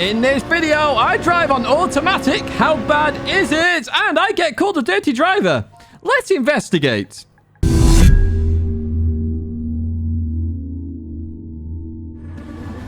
In this video, I drive on automatic. How bad is it? And I get called a dirty driver. Let's investigate.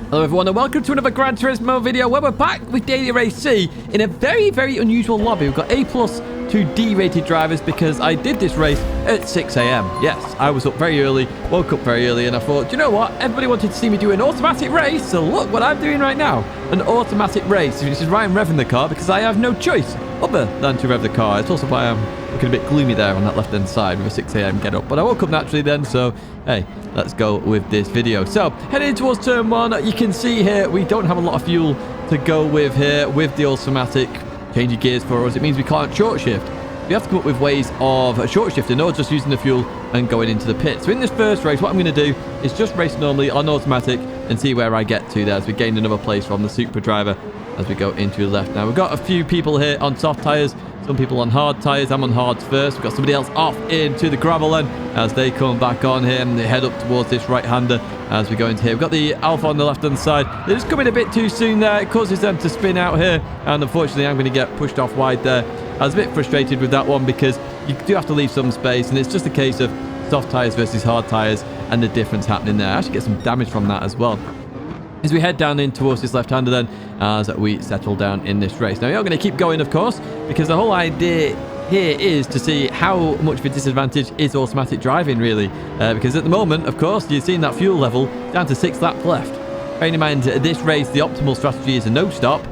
Hello everyone and welcome to another Gran Turismo video where we're back with Daily Race C in a very, very unusual lobby. We've got A+ to D rated drivers because I did this race at 6 a.m. Yes, I was up very early, woke up very early, and I thought, you know what? Everybody wanted to see me do an automatic race, so look what I'm doing right now. An automatic race, which is why I'm revving the car because I have no choice other than to rev the car. It's also why I'm looking a bit gloomy there on that left-hand side with a 6 a.m. get up. But I woke up naturally then, so hey, let's go with this video. So, heading towards turn 1, you can see here we don't have a lot of fuel to go with here with the automatic changing gears for us. It means we can't short shift. We have to come up with ways of short shifting or just using the fuel and going into the pit. So in this first race, what I'm going to do is just race normally on automatic and see where I get to there as we gain another place from the super driver as we go into the left. Now, we've got a few people here on soft tyres, some people on hard tyres. I'm on hards first. We've got somebody else off into the gravel then as they come back on here and they head up towards this right-hander as we go into here. We've got the Alpha on the left-hand side. They're just coming a bit too soon there. It causes them to spin out here, and unfortunately I'm going to get pushed off wide there. I was a bit frustrated with that one because you do have to leave some space, and it's just a case of soft tyres versus hard tyres and the difference happening there. I actually get some damage from that as well as we head down in towards this left-hander then as we settle down in this race. Now, we are going to keep going, of course, because the whole idea here is to see how much of a disadvantage is automatic driving, really. Because at the moment, of course, you've seen that fuel level down to 6 laps left. Bearing in mind, this race, the optimal strategy is a no-stop.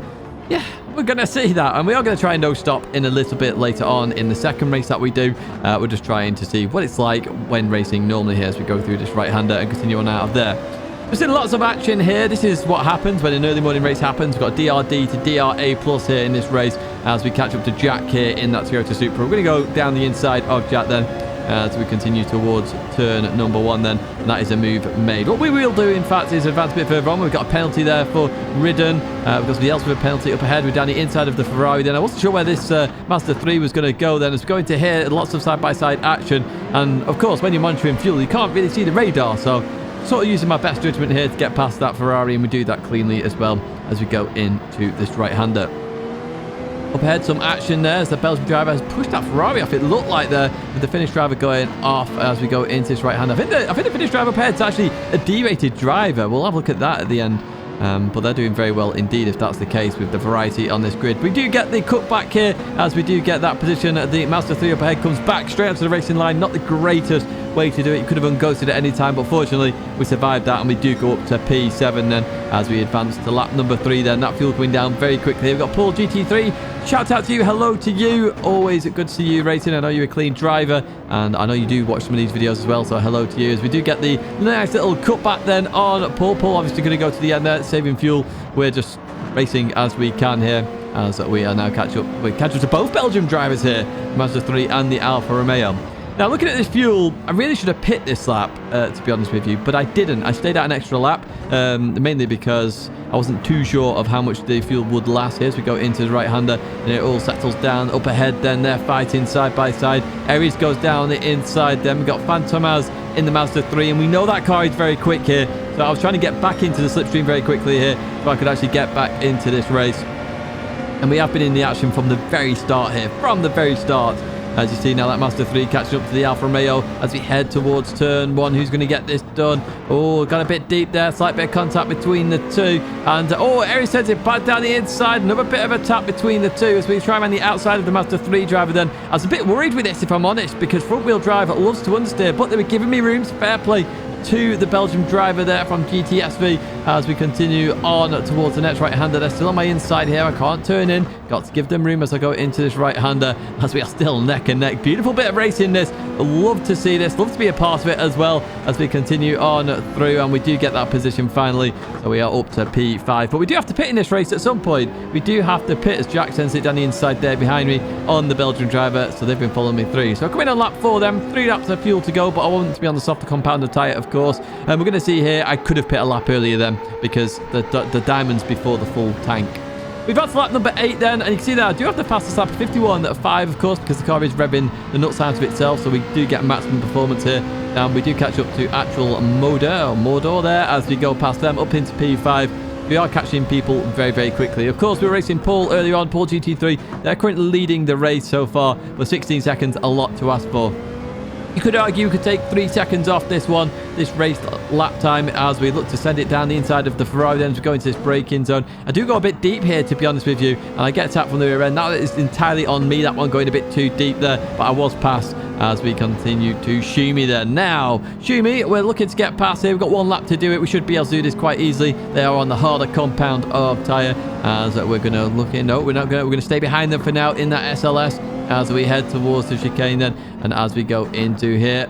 Yeah, we're going to see that, and we are going to try and no-stop in a little bit later on in the second race that we do. We're just trying to see what it's like when racing normally here as we go through this right-hander and continue on out of there. We've seen lots of action here. This is what happens when an early morning race happens. We've got DRD to DRA+ here in this race as we catch up to Jack here in that Toyota Supra. We're going to go down the inside of Jack then as we continue towards turn number 1 then, and that is a move made. What we will do, in fact, is advance a bit further on. We've got a penalty there for Ridden. We've got somebody else with a penalty up ahead. We're down the inside of the Ferrari then. I wasn't sure where this Mazda 3 was going to go then. It's going to hear lots of side-by-side action, and of course, when you're monitoring fuel, you can't really see the radar, so sort of using my best judgment here to get past that Ferrari, and we do that cleanly as well as we go into this right-hander. Up ahead, some action there as the Belgian driver has pushed that Ferrari off. It looked like there with the Finnish driver going off as we go into this right-hander. I think the Finnish driver up ahead is actually a D-rated driver. We'll have a look at that at the end. But they're doing very well indeed if that's the case with the variety on this grid. We do get the cutback here as we do get that position. The Mazda 3 up ahead comes back straight onto the racing line. Not the greatest way to do it. You could have unghosted at any time, but fortunately we survived that and we do go up to P7 then as we advance to lap number 3 then. That fuel coming down very quickly. We've got Paul GT3. Shout out to you. Hello to you. Always good to see you racing. I know you're a clean driver and I know you do watch some of these videos as well, so hello to you as we do get the nice little cutback then on Paul. Paul obviously going to go to the end there, saving fuel. We're just racing as we can here as we are now catch up to both Belgium drivers here, Mazda 3 and the Alfa Romeo. Now, looking at this fuel, I really should have pit this lap, to be honest with you, but I didn't. I stayed out an extra lap, mainly because I wasn't too sure of how much the fuel would last here as we go into the right-hander, and it all settles down up ahead. Then they're fighting side by side. Aries goes down the inside. Then we've got Fantomaz in the Mazda 3, and we know that car is very quick here, so I was trying to get back into the slipstream very quickly here so I could actually get back into this race. And we have been in the action from the very start here, from the very start. As you see now, that Mazda 3 catching up to the Alfa Romeo as we head towards turn 1. Who's going to get this done? Oh, got a bit deep there. Slight bit of contact between the two. And, Aries sends it back down the inside. Another bit of a tap between the two as we try around the outside of the Mazda 3 driver then. I was a bit worried with this, if I'm honest, because front-wheel drive loves to understeer, but they were giving me rooms. Fair play to the Belgian driver there from GTSV as we continue on towards the next right-hander. They're still on my inside here. I can't turn in. Got to give them room as I go into this right-hander as we are still neck and neck. Beautiful bit of racing this. Love to see this. Love to be a part of it as well as we continue on through, and we do get that position finally. So we are up to P5, but we do have to pit in this race at some point. We do have to pit as Jack sends it down the inside there behind me on the Belgian driver. So they've been following me through. So coming on lap 4 then. 3 laps of fuel to go, but I want to be on the softer compounder tyre, of course. And we're going to see here, I could have pit a lap earlier then because the diamonds before the full tank. We've got to lap number 8 then, and you can see that I do have to pass this lap 51 at 5, of course, because the car is revving the nuts out of itself, so we do get maximum performance here. And we do catch up to actual Mordor there as we go past them up into P5. We are catching people very, very quickly. Of course, we were racing Paul earlier on, Paul GT3. They're currently leading the race so far for 16 seconds, a lot to ask for. You could argue we could take 3 seconds off this one, this race lap time, as we look to send it down the inside of the Ferrari then as we go into this braking zone. I do go a bit deep here, to be honest with you, and I get tapped from the rear end. That is entirely on me, that one going a bit too deep there, but I was passed as we continue to Shumi there. Now, Shumi, we're looking to get past here. We've got 1 lap to do it. We should be able to do this quite easily. They are on the harder compound of tyre, as we're going to look in. No, we're not going to. We're going to stay behind them for now in that SLS as we head towards the chicane then, and as we go into here,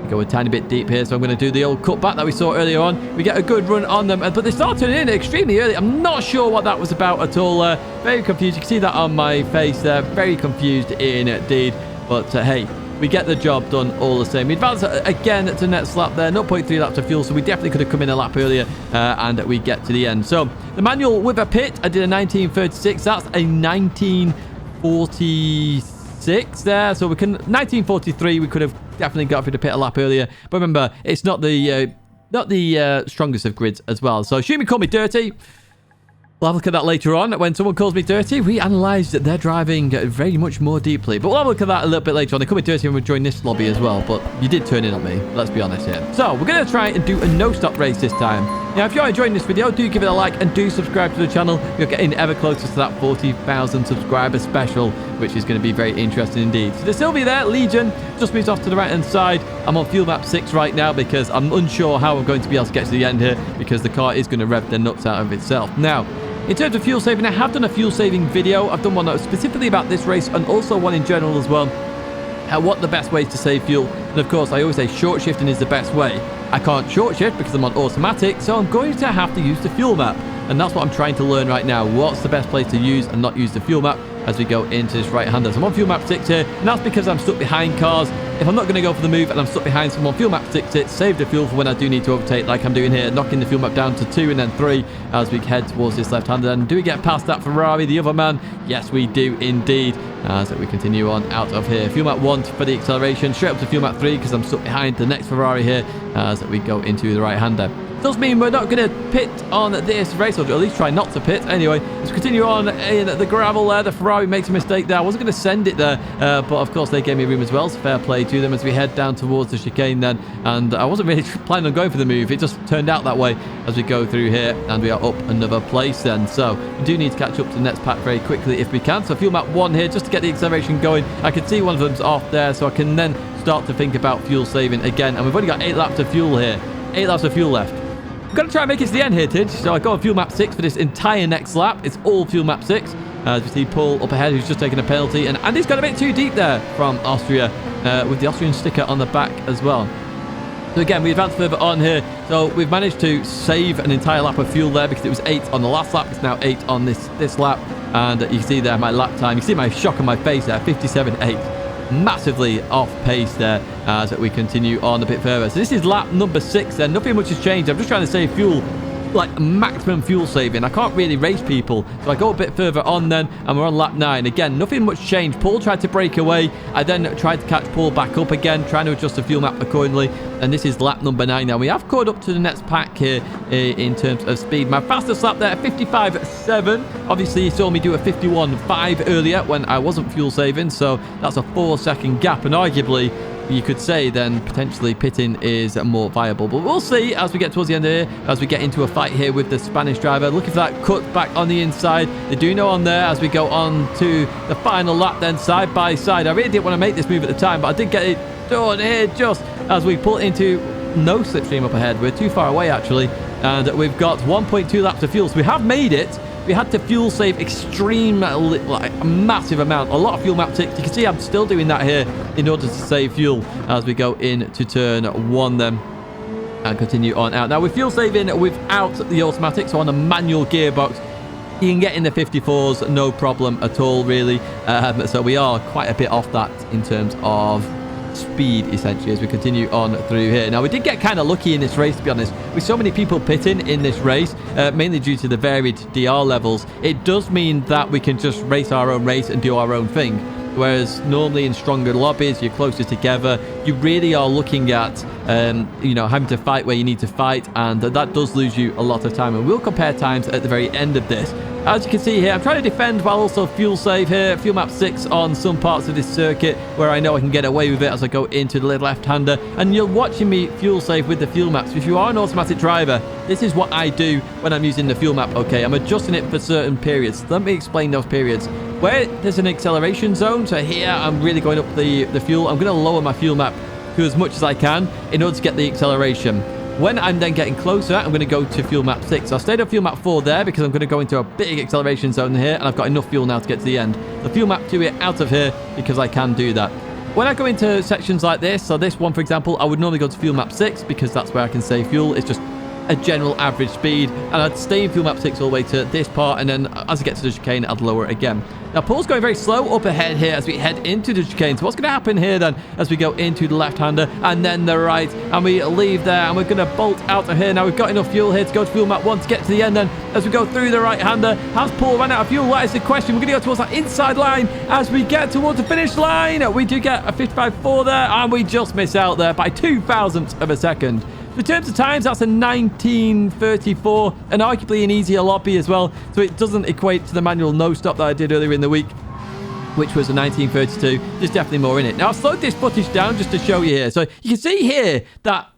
we go a tiny bit deep here, so I'm going to do the old cutback that we saw earlier on. We get a good run on them, but they start turning in extremely early. I'm not sure what that was about at all. Very confused. You can see that on my face there. Very confused indeed, but hey, we get the job done all the same. We advance again to next lap there, 0.3 laps of fuel, so we definitely could have come in a lap earlier, and we get to the end. So the manual with a pit, I did a 1936. That's a 1946 there, so we can 1943. We could have definitely got through the pit a lap earlier, but remember, it's not the strongest of grids as well. So Shumi called me dirty. We'll have a look at that later on. When someone calls me dirty, we analyse that they're driving very much more deeply. But we'll have a look at that a little bit later on. They call me dirty when we join this lobby as well. But you did turn in on me, let's be honest here. So we're going to try and do a no-stop race this time. Now, if you're enjoying this video, do give it a like and do subscribe to the channel. We're getting ever closer to that 40,000 subscriber special, which is going to be very interesting indeed. So there's Sylvia there, Legion, just moves off to the right-hand side. I'm on fuel map 6 right now because I'm unsure how I'm going to be able to get to the end here because the car is going to rev the nuts out of itself. Now, in terms of fuel saving, I have done a fuel saving video. I've done one specifically about this race and also one in general as well. What the best ways to save fuel. And of course, I always say short shifting is the best way. I can't short shift because I'm on automatic, so I'm going to have to use the fuel map. And that's what I'm trying to learn right now. What's the best place to use and not use the fuel map as we go into this right-hander. So I'm on fuel map 6 here, and that's because I'm stuck behind cars. If I'm not going to go for the move and I'm stuck behind someone, fuel map 6 it, save the fuel for when I do need to overtake, like I'm doing here, knocking the fuel map down to 2 and then 3 as we head towards this left-hander. And do we get past that Ferrari, the other man? Yes, we do indeed, as we continue on out of here. Fuel map 1 for the acceleration, straight up to fuel map 3 because I'm stuck behind the next Ferrari here as we go into the right-hander. Does mean we're not going to pit on this race, or at least try not to pit. Anyway, let's continue on in the gravel there. The Ferrari makes a mistake there. I wasn't going to send it there, but of course they gave me room as well, so fair play to them as we head down towards the chicane then. And I wasn't really planning on going for the move. It just turned out that way as we go through here, and we are up another place then. So we do need to catch up to the next pack very quickly if we can. So fuel map 1 here, just to get the acceleration going. I can see one of them's off there, so I can then start to think about fuel saving again. And we've only got 8 laps of fuel here. 8 laps of fuel left. I'm going to try and make it to the end here, Tidge. So I go on fuel map 6 for this entire next lap. It's all fuel map 6. As we see Paul up ahead, who's just taken a penalty. And Andy's got a bit too deep there from Austria, with the Austrian sticker on the back as well. So again, we advance further on here. So we've managed to save an entire lap of fuel there because it was 8 on the last lap. It's now 8 on this lap. And you see there my lap time. You see my shock on my face there, 57.8. Massively off pace there as we continue on a bit further. So this is lap number 6 then. Nothing much has changed. I'm just trying to save fuel, like maximum fuel saving. I can't really race people, so I go a bit further on then, and we're on lap 9. Again, nothing much changed. Paul tried to break away. I then tried to catch Paul back up again, trying to adjust the fuel map accordingly. And this is lap number 9 now. We have caught up to the next pack here in terms of speed. My fastest lap there, 55.7. Obviously, you saw me do a 51.5 earlier when I wasn't fuel saving, so that's a 4-second gap. And arguably, you could say then potentially pitting is more viable. But we'll see as we get towards the end here, as we get into a fight here with the Spanish driver. Looking for that cut back on the inside. They do know on there as we go on to the final lap then, side by side. I really didn't want to make this move at the time, but I did get it done here just as we pull into no slipstream up ahead. We're too far away actually, and we've got 1.2 laps of fuel, so we have made it. We had to fuel save extreme, like a massive amount, a lot of fuel map 6. You can see I'm still doing that here in order to save fuel as we go into turn 1 then and continue on out. Now we're fuel saving without the automatic, so on a manual gearbox you can get in the 54s no problem at all really. So we are quite a bit off that in terms of speed essentially as we continue on through here. Now we did get kind of lucky in this race, to be honest, with so many people pitting in this race, mainly due to the varied DR levels. It does mean that we can just race our own race and do our own thing, whereas normally in stronger lobbies you're closer together. You really are looking at you know, having to fight where you need to fight, and that does lose you a lot of time. And we'll compare times at the very end of this. As you can see here, I'm trying to defend while also fuel save here. Fuel map 6 on some parts of this circuit where I know I can get away with it as I go into the left-hander. And you're watching me fuel save with the fuel maps. If you are an automatic driver, this is what I do when I'm using the fuel map. Okay, I'm adjusting it for certain periods. Let me explain those periods. Where there's an acceleration zone, so here I'm really going up the fuel. I'm going to lower my fuel map to as much as I can in order to get the acceleration. When I'm then getting closer, I'm going to go to fuel map 6. So I stayed on fuel map 4 there because I'm going to go into a big acceleration zone here, and I've got enough fuel now to get to the end. The fuel map 2 it out of here because I can do that. When I go into sections like this, so this one, for example, I would normally go to fuel map 6 because that's where I can save fuel. It's just a general average speed, and I'd stay in fuel map 6 all the way to this part, and then as I get to the chicane, I'd lower it again. Now, Paul's going very slow up ahead here as we head into the chicane. So what's going to happen here then as we go into the left-hander and then the right, and we leave there, and we're going to bolt out of here. Now, we've got enough fuel here to go to fuel map 1 to get to the end then as we go through the right-hander. Has Paul run out of fuel? That is the question. We're going to go towards that inside line as we get towards the finish line. We do get a 55.4 there, and we just miss out there by 0.02 of a second. In terms of times, that's a 19:34, and arguably an easier lobby as well, so it doesn't equate to the manual no-stop that I did earlier in the week, which was a 19:32. There's definitely more in it. Now, I've slowed this footage down just to show you here. So you can see here that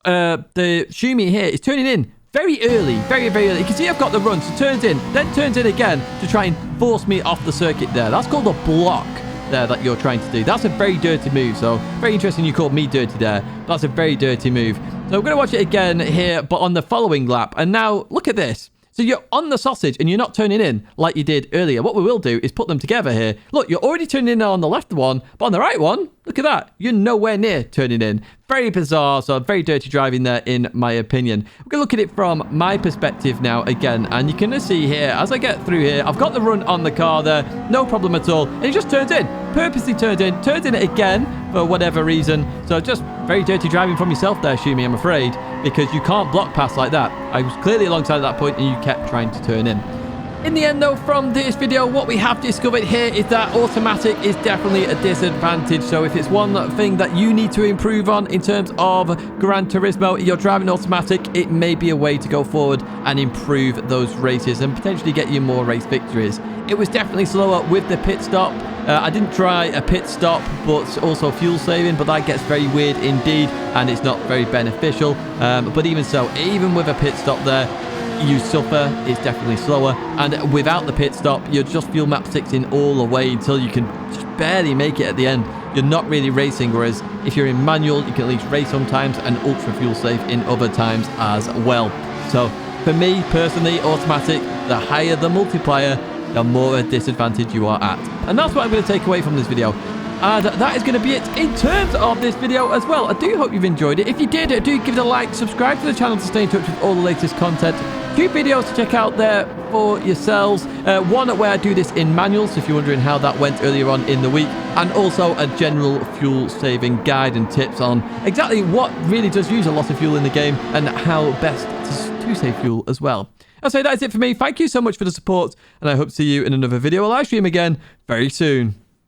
the Schumi here is turning in very early, very, very early. You can see I've got the run, so turns in, then turns in again to try and force me off the circuit there. That's called a block there that you're trying to do. That's a very dirty move, so very interesting you called me dirty there. That's a very dirty move. So we're going to watch it again here, but on the following lap. And now, look at this. So you're on the sausage and you're not turning in like you did earlier. What we will do is put them together here. Look, you're already turning in on the left one, but on the right one, look at that. You're nowhere near turning in. Very bizarre, so very dirty driving there in my opinion. We're going to look at it from my perspective now again, and you can see here, as I get through here, I've got the run on the car there, no problem at all, and it just turns in, purposely turns in it again for whatever reason. So just very dirty driving from yourself there, Schumi, I'm afraid, because you can't block pass like that. I was clearly alongside at that point, and you kept trying to turn in. In the end, though, from this video, what we have discovered here is that automatic is definitely a disadvantage. So if it's one thing that you need to improve on in terms of Gran Turismo, you're driving automatic, it may be a way to go forward and improve those races and potentially get you more race victories. It was definitely slower with the pit stop. I didn't try a pit stop, but also fuel saving, but that gets very weird indeed, and it's not very beneficial. But even so, even with a pit stop there, you suffer. It's definitely slower, and without the pit stop, you're just fuel map 6 in all the way until you can just barely make it at the end. You're not really racing, whereas if you're in manual, you can at least race sometimes and ultra fuel save in other times as well. So for me personally, automatic, the higher the multiplier, the more a disadvantage you are at. And that's what I'm going to take away from this video. And that is going to be it in terms of this video as well. I do hope you've enjoyed it. If you did, do give it a like, subscribe to the channel to stay in touch with all the latest content. 2 videos to check out there for yourselves. One where I do this in manual, so if you're wondering how that went earlier on in the week, and also a general fuel saving guide and tips on exactly what really does use a lot of fuel in the game and how best to save fuel as well. I'll say that is it for me. Thank you so much for the support, and I hope to see you in another video or live stream again very soon.